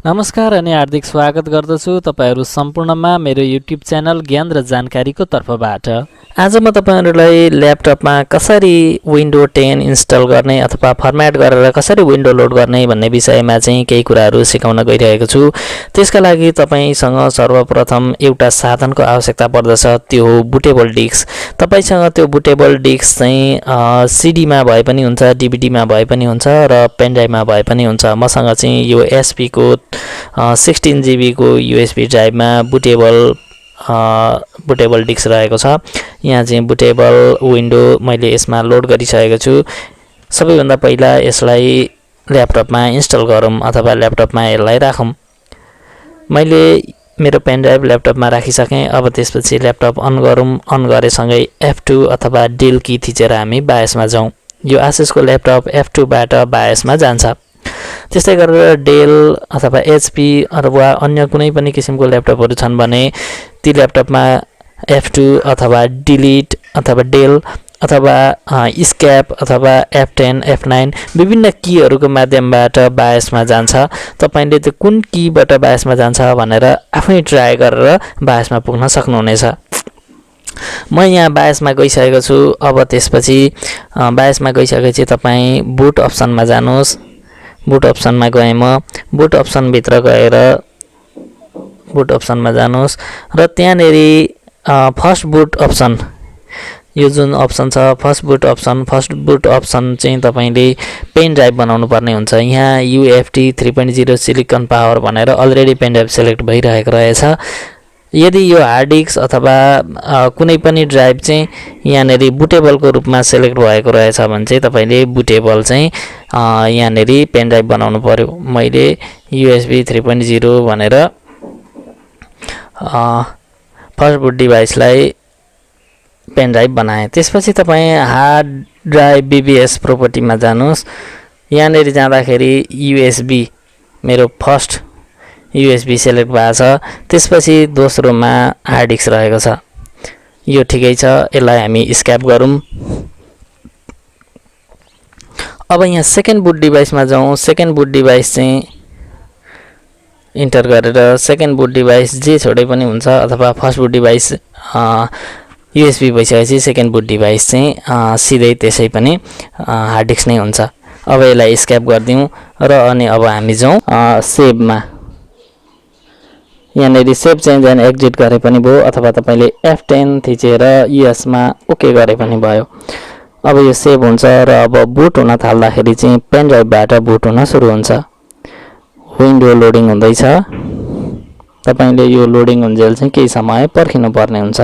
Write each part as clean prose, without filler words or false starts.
नमस्कार अनि हार्दिक स्वागत गर्दछु तपाईहरु सम्पूर्णमा मेरो युट्युब च्यानल ज्ञान र जानकारीको तर्फबाट। आज म तपाईहरुलाई ल्यापटपमा कसरी विन्डो 10 इन्स्टल गर्ने अथवा फर्म्याट गरेर कसरी विन्डो लोड गर्ने भन्ने विषयमा चाहिँ केही कुराहरु सिकाउन गइरहेको छु। त्यसका लागि तपाईसँग सर्वप्रथम एउटा साधनको आवश्यकता पर्दछ, त्यो हो बुटेबल डिस्क। तपाईसँग त्यो बुटेबल डिस्क चाहिँ सीडी मा भए पनि हुन्छ, डीवीडी मा भए पनि हुन्छ र पेन ड्राइभ मा भए पनि हुन्छ। मसँग चाहिँ यो एसपी को 16 GB को USB ड्राइभ मा बुटेबल डिस्क रहेको छ। यहाँ चाहिँ बुटेबल विन्डो मैले यसमा लोड गरिसकेको छु। सबैभन्दा पहिला यसलाई ल्यापटपमा इन्स्टल गरौँ अथवा ल्यापटपमा यसलाई राखौँ। मैले मेरो पेन ड्राइभ ल्यापटपमा राखिसकेँ। अब त्यसपछि ल्यापटप अन गरौँ। अन गरेसँगै F2 अथवा डेल की थिचेर हामी बायसमा जाउँ। यो आसुसको ल्यापटप F2 बाट बायसमा जान्छ। त्यस्तै गरेर डेल अथवा एचपी अथवा अन्य कुनै पनि किसिमको ल्यापटपहरु छन् भने ती ल्यापटपमा F2 अथवा डिलिट अथवा डेल अथवा स्क्याप अथवा F10 F9 विभिन्न कीहरुको माध्यमबाट बायसमा जान्छ। तपाईले त्यो कुन कीबाट बायसमा जान्छ भनेर आफै ट्राई गरेर बायसमा पुग्न सक्नुहुनेछ। म यहाँ बायसमा गइसकेको छु। अब त्यसपछि बायसमा गइसकेपछि तपाई बुट अप्सनमा जानुहोस्। बुट अप्सनमा गए म बुट अप्सन भित्र गएर बुट अप्सनमा जानुहोस् र त्यहाँनेरि फर्स्ट बुट अप्सन, यो जुन अप्सन छ फर्स्ट बुट अप्सन चाहिँ तपाईले पेन ड्राइभ बनाउनु पर्ने हुन्छ। यहाँ UFT 3.0 सिलिकन पावर भनेर अलरेडी पेन ड्राइभ सिलेक्ट भइरहेको रहेछ। यदि यो हार्ड डिस्क अथवा कुनै पनि ड्राइभ चाहिँ यहाँनेरि बुटेबलको रूपमा सिलेक्ट भएको रहेछ भने चाहिँ तपाईले बुटेबल चाहिँ यहाँनेरि पेन ड्राइभ बनाउनु पर्यो। मैले USB 3.0 भनेर फर्स्ट बुट डिभाइसलाई पेन ड्राइभ बनाएँ। त्यसपछि तपाई हार्ड ड्राइभ BBS प्रोपर्टीमा जानुहोस्। यहाँनेरि जाँदाखेरि USB मेरो फर्स्ट USB सिलेक्ट भएको छ। त्यसपछि दोस्रोमा हार्ड डिस्क रहेको छ। यो ठिकै छ। यसलाई हामी स्क्याप गरौँ। अब यहाँ सेकेन्ड बुट डिभाइसमा जाउँ। सेकेन्ड बुट डिभाइस चाहिँ इन्टर गरेर सेकेन्ड बुट डिभाइस जे छोडे पनि हुन्छ अथवा फर्स्ट बुट डिभाइस USB भइसकेपछि सेकेन्ड बुट डिभाइस चाहिँ सिधै त्यसै पनि हार्ड डिस्क नै हुन्छ। अब यसलाई स्क्याप गरिदिउँ र अनि अब हामी जाउँ सेभमा। यहाँनेरि सेभ चेन्ज एन्ड एक्जिट गरे पनि भयो अथवा तपाईले F10 थिचेर US मा ओके गरे पनि भयो। अब यो सेभ हुन्छ र अब बुट हुन थाल्दाखेरि चाहिँ पेन ड्राइभबाट बुट हुन सुरु हुन्छ। विन्डो लोडिङ हुँदैछ। तपाईले यो लोडिङ हुन्जेल चाहिँ केही समय पर्खिनु पर्ने हुन्छ।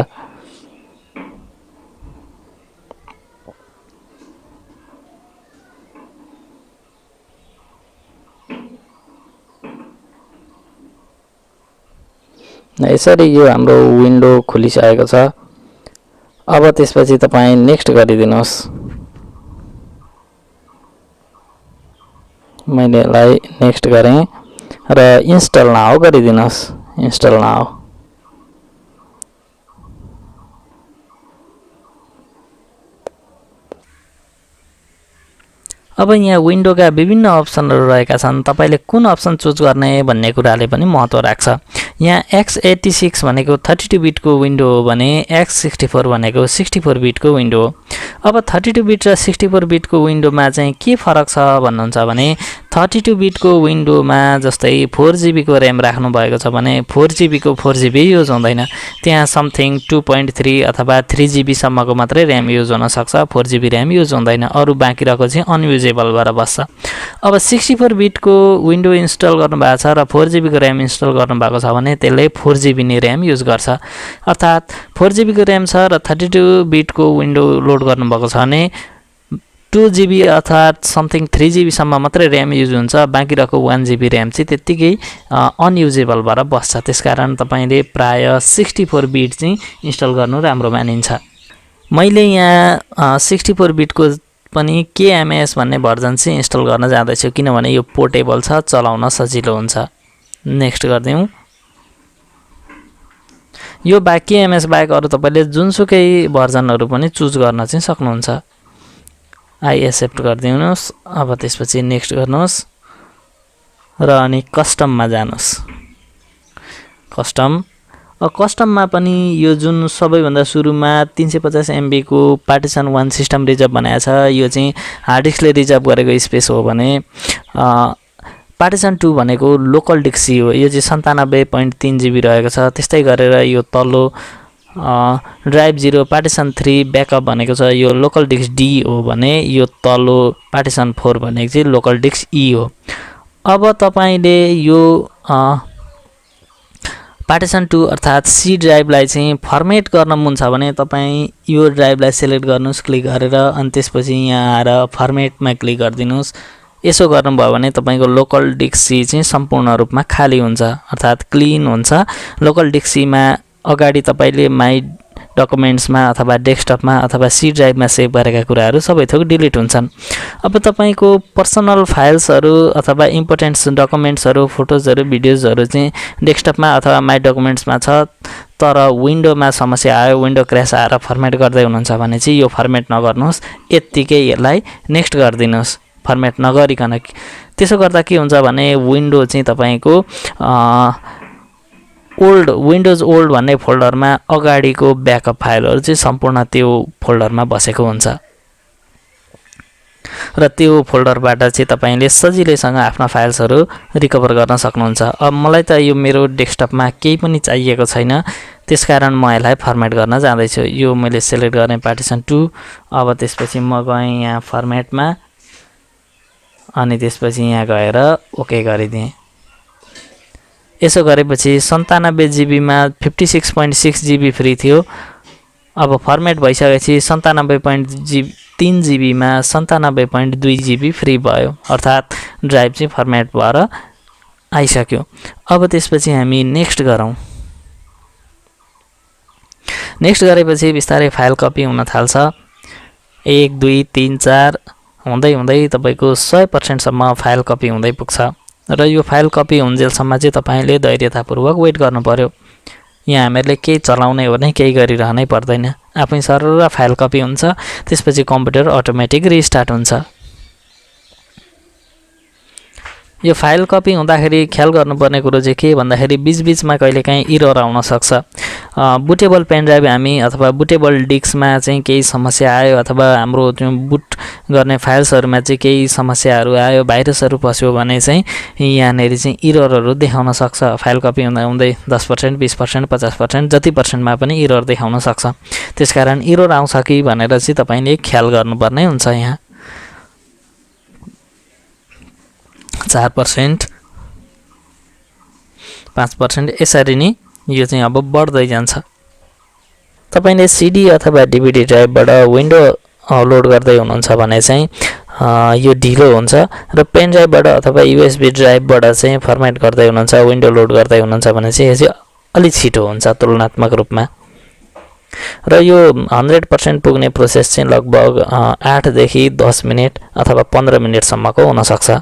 यसरी यो हाम्रो विन्डो खुलिसकेको छ। अब त्यसपछि तपाई नेक्स्ट गरिदिनुहोस्। मैले यसलाई नेक्स्ट गरेँ र इन्स्टल नाउ गरिदिनुहोस्। Install now. अब यहाँ विन्डोका विभिन्न अप्सनहरु रहेका छन्। तपाईले कुन अप्सन चुज गर्ने भन्ने कुराले पनि महत्त्व राख्छ। यहाँ x86 भनेको 32 बिटको विन्डो हो भने x64 भनेको 64 बिटको विन्डो हो। अब 32 बिट र 64 बिटको विन्डोमा चाहिँ के फरक छ भन्नुहुन्छ भने 32 बिटको विन्डोमा जस्तै 4GB को र्याम राख्नु भएको छ भने 4GB को 4GB युज हुँदैन। त्यहाँ समथिङ 2.3 अथवा 3GB सम्मको मात्रै र्याम युज हुन सक्छ। 4GB र्याम युज हुँदैन। अरु बाँकी रहेको चाहिँ अनयुजेबल भएर बस्छ। अब 64 बिटको विन्डो इन्स्टल गर्नु भएको छ र 4GB को र्याम इन्स्टल गर्नु भएको छ भने त्यसले 4GB नै र्याम युज गर्छ। अर्थात 4GB को र्याम छ र 32 बिटको विन्डो लोड गर्नु भएको छ भने 2GB अर्थात समथिङ 3GB सम्म मात्रै र्याम युज हुन्छ। बाँकी रहेको 1GB र्याम चाहिँ त्यतिकै अनयुजेबल भएर बस्छ। त्यसकारण तपाईले प्राय 64 बिट चाहिँ इन्स्टल गर्नु राम्रो मानिन्छ। मैले यहाँ 64 बिटको पनि KMS भन्ने भर्जन चाहिँ इन्स्टल गर्न जाँदैछु किनभने यो पोर्टेबल छ, चलाउन सजिलो हुन्छ। नेक्स्ट गर्दियौँ। यो KMS बाहेक अरु तपाईले जुनसुकै भर्जनहरु पनि चुज गर्न चाहिँ सक्नुहुन्छ। I accept गरिदिनुस्। अब त्यसपछि नेक्स्ट गर्नुहोस्। र अनि कस्टममा जानुस्। कस्टममा पनि यो जुन सबैभन्दा सुरुमा 350 MB को पार्टिसन 1 सिस्टम रिजर्भ बनाएको छ, यो चाहिँ हार्ड डिस्कले रिजर्भ गरेको स्पेस हो भने पार्टिसन 2 भनेको लोकल डिस्क सी हो। यो चाहिँ 97.3 GB रहेको छ। त्यस्तै गरेर यो तल्लो ड्राइभ 0 पार्टिसन 3 ब्याकअप भनेको छ, यो लोकल डिस्क डी हो भने यो तल्लो पार्टिसन 4 भनेको चाहिँ लोकल डिस्क ई हो। अब तपाईले यो पार्टिसन 2 अर्थात् सी ड्राइभलाई चाहिँ फर्मेट गर्न मन छ भने तपाईँ यो ड्राइभलाई सेलेक्ट गर्नुहोस् क्लिक गरेर, अनि त्यसपछि यहाँ आएर फर्मेटमा क्लिक गरिदिनुहोस्। यसो गर्नुभयो भने तपाईँको लोकल डिस्क सी चाहिँ सम्पूर्ण रूपमा खाली हुन्छ अर्थात् क्लिन हुन्छ। लोकल डिस्क सीमा अगाडि तपाईँले माई डकुमेन्ट्समा अथवा डेस्कटपमा अथवा सी ड्राइभमा सेभ गरेका कुराहरू सबै थोक डिलिट हुन्छन्। अब तपाईँको पर्सनल फाइल्सहरू अथवा इम्पोर्टेन्ट डकुमेन्ट्सहरू, फोटोजहरू, भिडियोजहरू चाहिँ डेस्कटपमा अथवा माई डकुमेन्ट्समा छ, तर विन्डोमा समस्या आयो, विन्डो क्र्यास आएर फर्मेट गर्दै हुनुहुन्छ भने चाहिँ यो फर्मेट नगर्नुहोस्, यत्तिकै यसलाई नेक्स्ट गरिदिनुहोस् फर्मेट नगरिकन। त्यसो गर्दा के हुन्छ भने विन्डो चाहिँ तपाईँको विन्डोज ओल्ड भन्ने फोल्डरमा अगाडिको ब्याकअप फाइलहरू चाहिँ सम्पूर्ण त्यो फोल्डरमा बसेको हुन्छ र त्यो फोल्डरबाट चाहिँ तपाईले सजिलैसँग आफ्ना फाइल्सहरू रिकभर गर्न सक्नुहुन्छ। अब मलाई त यो मेरो डेस्कटपमा केही पनि चाहिएको छैन, त्यसकारण म यसलाई फर्मेट गर्न जाँदैछु। यो मैले सेलेक्ट गर्ने पार्टिसन 2। अब त्यसपछि म गएँ यहाँ फर्मेटमा, अनि त्यसपछि यहाँ गएर ओके गरिदिएँ। यसो गरेपछि 97 GB मा 56.6 GB फ्री थियो। अब फर्मेट भइसकेपछि 97.3 GB मा 97.2 GB फ्री भयो, अर्थात् ड्राइभ चाहिँ फर्मेट भएर आइसक्यो। अब त्यसपछि हामी नेक्स्ट गरौँ। नेक्स्ट गरेपछि बिस्तारै फाइल कपी हुन थाल्छ। 1 2 3 4 हुँदै हुँदै तपाईको 100% सम्म फाइल कपी हुँदै पुग्छ र यो फाइल कपी हुन्जेलसम्म चाहिँ तपाईले धैर्यतापूर्वक वेट गर्नु पर्यो। यहाँ हामीले केही चलाउने हो भने केही गरिरहनै पर्दैन, आफै सरर फाइल कपी हुन्छ, त्यसपछि कम्प्युटर अटोमेटिक रिस्टार्ट हुन्छ। यो फाइल कपी हुँदाखेरि ख्याल गर्नुपर्ने कुरो चाहिँ के भन्दाखेरि बीचबीचमा कहिलेकाहीँ इरर आउन सक्छ। बुटेबल पेन ड्राइभ हामी अथवा बुटेबल डिस्कमा चाहिँ केही समस्या आयो अथवा हाम्रो त्यो बुट गर्ने फाइल्सहरुमा चाहिँ केही समस्याहरू आयो, भाइरसहरू पस्यो भने चाहिँ यहाँनेरि चाहिँ इररहरू देखाउन सक्छ। फाइल कपी हुँदा हुँदै 10%, 20%, 50% जति पर्सेन्टमा पनि इरर देखाउन सक्छ। त्यसकारण इरर आउँछ कि भनेर चाहिँ तपाईले ख्याल गर्नुपर्ने हुन्छ। यहाँ 4%, 5% यसरी नै यो चाहिँ अब बढ्दै जान्छ। तपाईले सीडी अथवा डीवीडी ड्राइभबाट विन्डो लोड गर्दै हुनुहुन्छ भने चाहिँ यो ढिलो हुन्छ र पेन ड्राइभबाट अथवा यूएसबी ड्राइभबाट चाहिँ फर्मेट गर्दै हुनुहुन्छ, विन्डो लोड गर्दै हुनुहुन्छ भने चाहिँ यो चाहिँ अलि छिटो हुन्छ तुलनात्मक रूपमा। र यो 100% पुग्ने प्रोसेस चाहिँ लगभग 8 देखि 10 मिनेट अथवा 15 मिनेटसम्मको हुन सक्छ।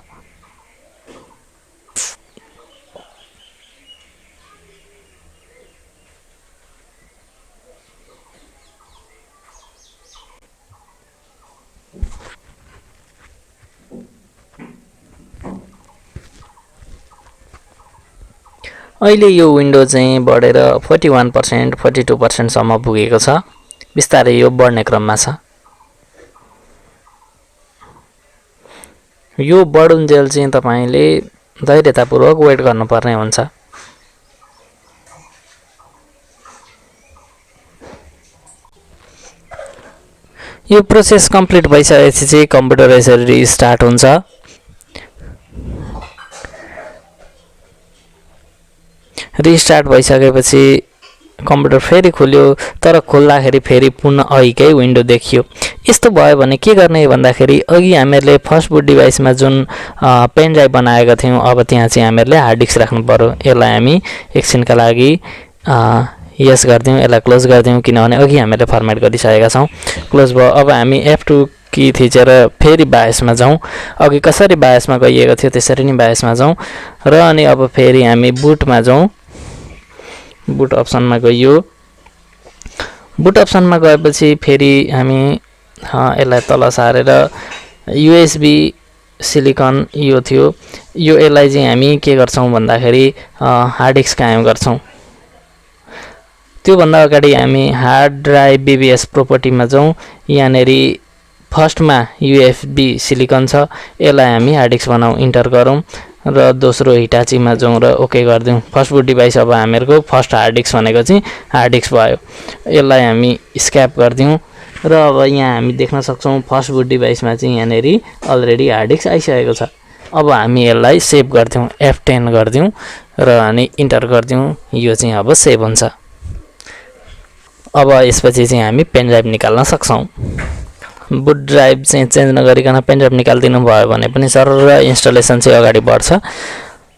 अहिले यो विन्डो चाहिँ बढेर 41%, 42% सम्म पुगेको छ। बिस्तारै यो बढ्ने क्रममा छ। यो बढुन्जेल चाहिँ तपाईले धैर्यतापूर्वक वेट गर्नुपर्ने हुन्छ। यो प्रोसेस कम्प्लिट भइसकेपछि चाहिँ कम्प्युटर यसरी रिस्टार्ट हुन्छ। रिस्टार्ट भइसकेपछि कम्प्युटर फेरि खुल्यो, तर खोल्दाखेरि फेरि पुनः अघिकै विन्डो देखियो। यस्तो भयो भने के गर्ने भन्दाखेरि अघि हामीहरूले फर्स्ट बुट डिभाइसमा जुन पेन ड्राइभ बनाएका थियौँ, अब त्यहाँ चाहिँ हामीहरूले हार्ड डिस्क राख्नु पर्यो। यसलाई हामी एकछिनका लागि यस गरिदिउँ, यसलाई क्लोज गरिदिउँ, किनभने अघि हामीले फर्मेट गरिसकेका छौँ। क्लोज भयो। अब हामी F2 की थिचेर फेरि बायसमा जाउँ। अघि कसरी बायसमा गइएको थियो त्यसरी नै बायसमा जाउँ र अनि अब फेरि हामी बुटमा जाउँ। बुट अप्सनमा गइयो। बुट अप्सनमा गएपछि फेरि हामी यसलाई तल सारेर USB सिलिकन यो थियो। यो यसलाई चाहिँ हामी के गर्छौँ भन्दाखेरि हार्ड डिस्क कायम गर्छौँ। त्योभन्दा अगाडि हामी हार्ड ड्राइभ बीबीएस प्रोपर्टीमा जाउँ। यहाँनिर फर्स्टमा यूएफबी सिलिकन छ, यसलाई हामी हार्ड डिस्क बनाऊ, इन्टर गरौँ र दोस्रो हिटाचीमा जाउँ र ओके गरिदिउँ। फर्स्ट बुट डिभाइस अब हामीहरूको फर्स्ट हार्ड डिस्क भनेको चाहिँ हार्ड डिस्क भयो। यसलाई हामी स्क्याप गरिदिउँ र अब यहाँ हामी देख्न सक्छौँ फर्स्ट बुट डिभाइसमा चाहिँ यहाँनिर अलरेडी हार्ड डिस्क आइसकेको छ। अब हामी यसलाई सेभ गरिदिउँ, F10 गरिदिउँ र हामी इन्टर गरिदिउँ। यो चाहिँ अब सेभ हुन्छ। अब यसपछि चाहिँ हामी पेन ड्राइभ निकाल्न सक्छौँ। बुट ड्राइभ चाहिँ चेन्ज नगरिकन पेन ड्राइभ निकालिदिनु भयो भने पनि सरर इन्स्टलेसन चाहिँ अगाडि बढ्छ।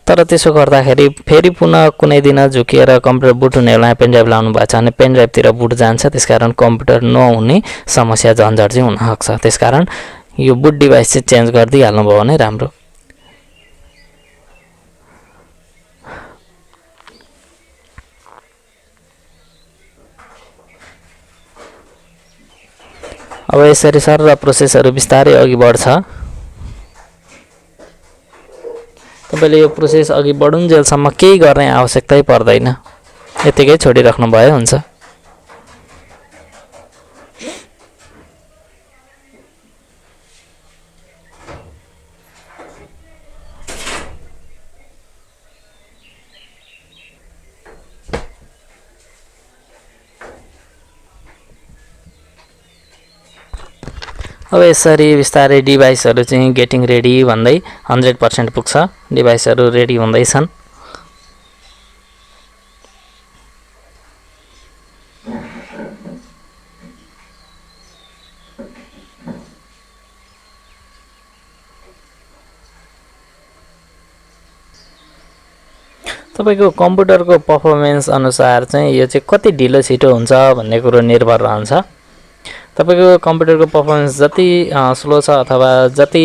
तर त्यसो गर्दाखेरि फेरि पुनः कुनै दिन झुकिएर कम्प्युटर बुट हुने बेला पेन ड्राइभ लाउनु भएको छ भने पेन ड्राइभतिर बुट जान्छ। त्यसकारण कम्प्युटर नहुने समस्या झन्झट चाहिँ हुनसक्छ। त्यसकारण यो बुट डिभाइस चाहिँ चेन्ज गरिदिइहाल्नु भयो भने राम्रो। अब यसरी सरर प्रोसेसहरू बिस्तारै अघि बढ्छ। तपाईँले यो प्रोसेस अघि बढुन्जेलसम्म केही गर्ने आवश्यकतै पर्दैन, यतिकै छोडिराख्नु भए हुन्छ। अब यसरी बिस्तारै डिभाइसहरू चाहिँ गेटिङ रेडी भन्दै 100% पुग्छ। डिभाइसहरू रेडी हुँदैछन्। तपाईको कम्प्युटरको पर्फर्मेन्स अनुसार चाहिँ यो चाहिँ कति ढिलो छिटो हुन्छ भन्ने कुरो निर्भर रहन्छ। तपाईको कम्प्युटरको पर्फर्मेन्स जति स्लो छ अथवा जति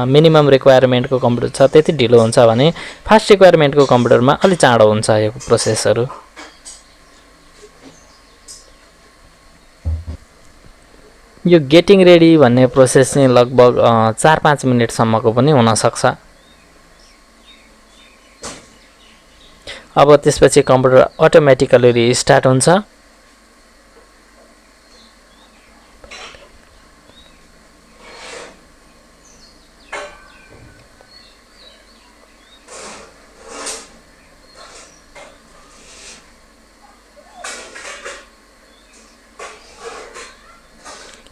मिनिमम रिक्वायरमेन्टको कम्प्युटर छ त्यति ढिलो हुन्छ भने फास्ट रिक्वायरमेन्टको कम्प्युटरमा अलि चाँडो हुन्छ यो प्रोसेसहरू। यो गेटिङ रेडी भन्ने प्रोसेस चाहिँ लगभग 4-5 मिनेटसम्मको पनि हुन सक्छ। अब त्यसपछि कम्प्युटर अटोमेटिकली रिस्टार्ट हुन्छ।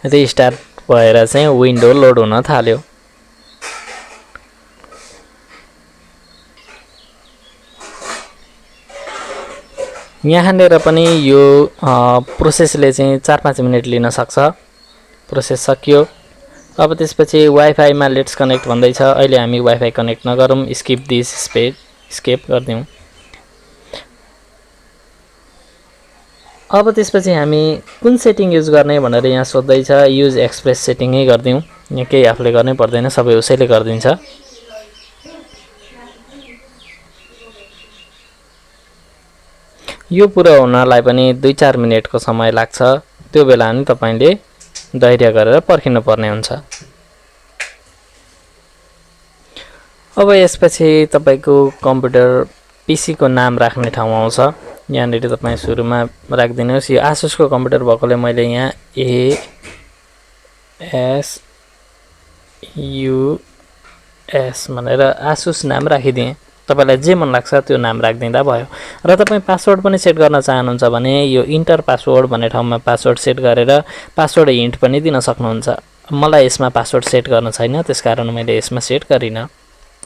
रिस्टार्ट भएर चाहिँ विन्डो लोड हुन थाल्यो। यहाँनिर पनि यो प्रोसेसले चाहिँ 4-5 मिनेट लिन सक्छ। प्रोसेस सकियो। अब त्यसपछि वाइफाईमा लेट्स कनेक्ट भन्दैछ। अहिले हामी वाइफाई कनेक्ट नगरौँ, स्किप दिस स्पेस स्किप गरिदिउँ। अब त्यसपछि हामी कुन सेटिङ युज गर्ने भनेर यहाँ सोध्दैछ। युज एक्सप्रेस सेटिङै गरिदिउँ। यहाँ केही आफूले गर्नै पर्दैन, सबै उसैले गरिदिन्छ। यो पुरा हुनलाई पनि 2-4 मिनेटको समय लाग्छ। त्यो बेला नि तपाईले धैर्य गरेर पर्खिनु पर्ने हुन्छ। अब यसपछि तपाईको कम्प्युटर पीसी को नाम राख्ने ठाउँ आउँछ। यहाँनिर तपाई सुरुमा राख्दिनुहोस्। यो आसुस को कम्प्युटर भएकोले मैले यहाँ ASUS भनेर आसुस नाम राखिदिएँ। तपाईलाई जे मन लाग्छ त्यो नाम राखिदिँदा भयो। र तपाई पासवर्ड पनि सेट गर्न चाहनुहुन्छ भने यो इन्टर पासवर्ड भन्ने ठाउँमा पासवर्ड सेट गरेर पासवर्ड हिन्ट पनि दिन सक्नुहुन्छ। मलाई यसमा पासवर्ड सेट गर्न छैन, त्यसकारण मैले यसमा सेट गरिन।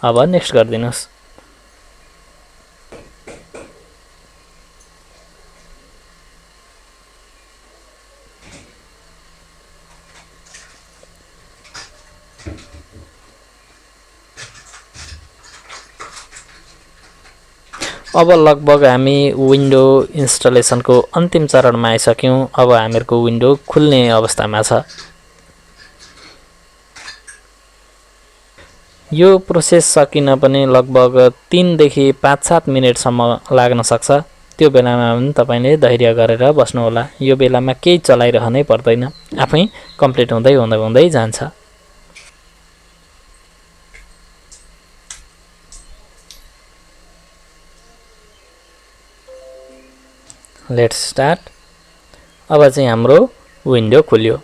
अब नेक्स्ट गरिदिनुहोस्। अब लगभग हामी विन्डो इन्स्टलेसनको अन्तिम चरणमा आइसक्यौं। अब हामीहरुको विन्डो खुल्ने अवस्थामा छ। यो प्रोसेस सकिन पनि लगभग 3 देखि 5-7 मिनेटसम्म लाग्न सक्छ। त्यो बेलामा पनि तपाईले धैर्य गरेर बस्नु होला। यो बेलामा केही चलाइरहनै पर्दैन, आफै कम्प्लिट हुँदै जान्छ। Let's start. अब चाहिँ हाम्रो विन्डो खुल्यो।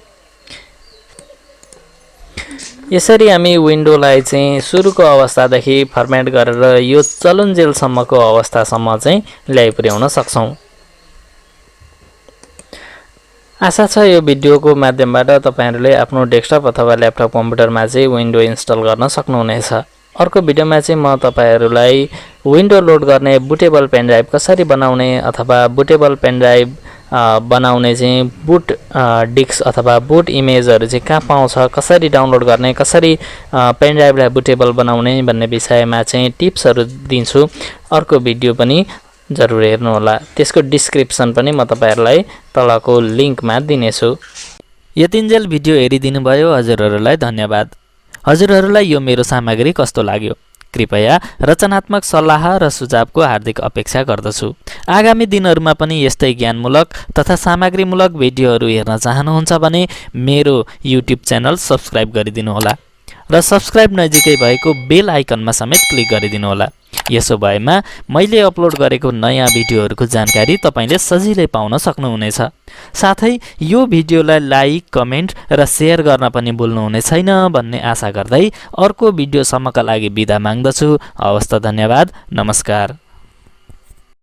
यसरी हामी विन्डोलाई चाहिँ सुरुको अवस्थादेखि फर्मेट गरेर यो चलुन्जेलसम्मको अवस्थासम्म चाहिँ ल्याइपुर्याउन सक्छौँ। आशा छ यो भिडियोको माध्यमबाट तपाईहरुले आफ्नो डेस्कटप अथवा ल्यापटप कम्प्युटरमा चाहिँ विन्डो इन्स्टल गर्न सक्नुहुनेछ। अर्को भिडियोमा चाहिँ म तपाईहरुलाई विन्डो लोड गर्ने बुटेबल पेन ड्राइभ कसरी बनाउने अथवा बुटेबल पेन ड्राइभ बनाउने चाहिँ बुट डिस्क अथवा बुट इमेजहरु चाहिँ कहाँ पाउँछ, कसरी डाउनलोड गर्ने, कसरी पेन ड्राइभलाई बुटेबल बनाउने भन्ने विषयमा चाहिँ टिप्सहरु दिन्छु। अर्को भिडियो पनि जरुर हेर्नु होला। त्यसको डिस्क्रिप्सन पनि म तपाईहरुलाई तलको लिंकमा दिनेछु। यतिन्जेल भिडियो हेरिदिनु भयो हजुरहरुलाई धन्यवाद। हजुरहरुलाई यो मेरो सामग्री कस्तो लाग्यो? कृपया रचनात्मक सल्लाह र सुझावको हार्दिक अपेक्षा गर्दछु। आगामी दिनहरुमा पनि यस्तै ज्ञानमूलक तथा सामग्रीमूलक भिडियोहरु हेर्न चाहनुहुन्छ भने मेरो युट्युब च्यानल सब्स्क्राइब गरिदिनु होला र सब्स्क्राइब नजिकै भएको बेल आइकनमा समेत क्लिक गरिदिनु होला। यसो भएमा मैले अपलोड गरेको नयाँ भिडियोहरुको जानकारी तपाईले सजिलै पाउन सक्नुहुनेछ। साथै यो भिडियोलाई लाइक, कमेन्ट र शेयर गर्न पनि भुल्नुहुने छैन भन्ने आशा गर्दै अर्को भिडियोसम्मका लागि बिदा माग्दछु। हवस् त, धन्यवाद, नमस्कार।